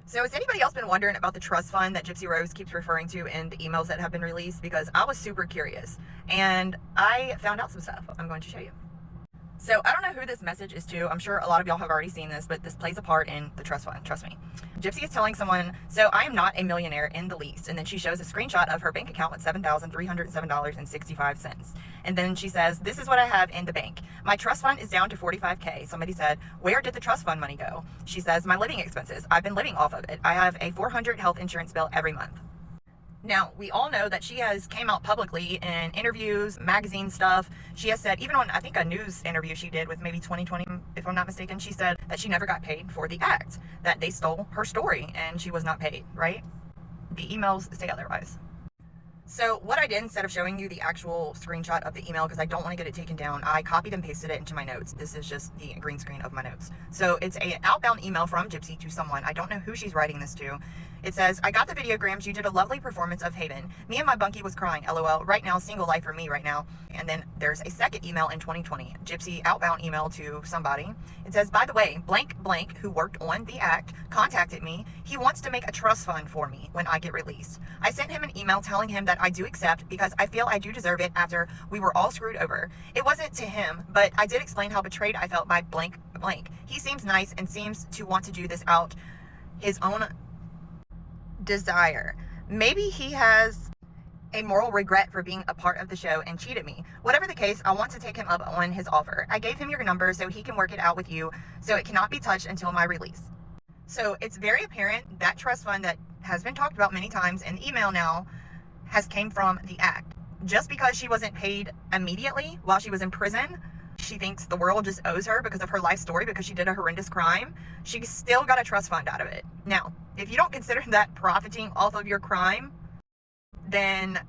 So has anybody else been wondering about the trust fund that Gypsy Rose keeps referring to in the emails that have been released? Because I was super curious and I found out some stuff I'm going to show you. So I don't know who this message is to. I'm sure a lot of y'all have already seen this, but this plays a part in the trust fund. Trust me. Gypsy is telling someone, so I am not a millionaire in the least. And then she shows a screenshot of her bank account with $7,307.65. And then she says, this is what I have in the bank. My trust fund is down to $45K. Somebody said, where did the trust fund money go? She says, my living expenses. I've been living off of it. I have a $400 health insurance bill every month. Now, we all know that she has came out publicly in interviews, magazine stuff. She has said, even on, I think, a news interview she did with maybe 2020, if I'm not mistaken, she said that she never got paid for the act, that they stole her story and she was not paid, right? The emails say otherwise. So what I did, instead of showing you the actual screenshot of the email, because I don't want to get it taken down, I copied and pasted it into my notes. This is just the green screen of my notes. So it's an outbound email from Gypsy to someone. I don't know who she's writing this to. It says, I got the videograms. You did a lovely performance of Haven. Me and my bunkie was crying. LOL. Right now, single life for me right now. And then there's a second email in 2020. Gypsy outbound email to somebody. It says, by the way, blank blank, who worked on the act, contacted me. He wants to make a trust fund for me when I get released. I sent him an email telling him that I do accept because I feel I do deserve it after we were all screwed over. It wasn't to him, but I did explain how betrayed I felt by blank blank. He seems nice and seems to want to do this out his own desire. Maybe he has a moral regret for being a part of the show and cheated me. Whatever the case, I want to take him up on his offer. I gave him your number so he can work it out with you, so it cannot be touched until my release. So it's very apparent that trust fund that has been talked about many times in email now has came from the act. Just because she wasn't paid immediately while she was in prison, she thinks the world just owes her because of her life story, because she did a horrendous crime. She still got a trust fund out of it. Now, if you don't consider that profiting off of your crime, then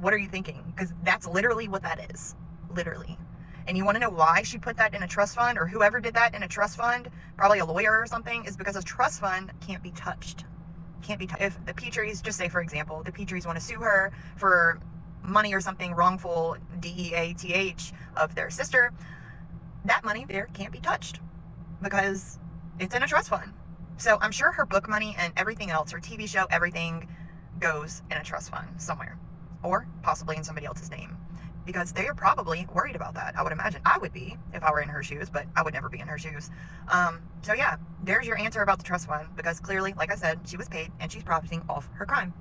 what are you thinking? Because that's literally what that is. Literally. And you want to know why she put that in a trust fund, or whoever did that in a trust fund, probably a lawyer or something, is because a trust fund can't be touched. Can't be touched. If the Petries, just say for example, the Petries want to sue her for money or something wrongful, DEATH, of their sister, that money there can't be touched because it's in a trust fund. So I'm sure her book money and everything else, her TV show, everything goes in a trust fund somewhere, or possibly in somebody else's name, because they are probably worried about that. I would imagine I would be if I were in her shoes, but I would never be in her shoes. So yeah, there's your answer about the trust fund, because clearly, like I said, she was paid and she's profiting off her crime.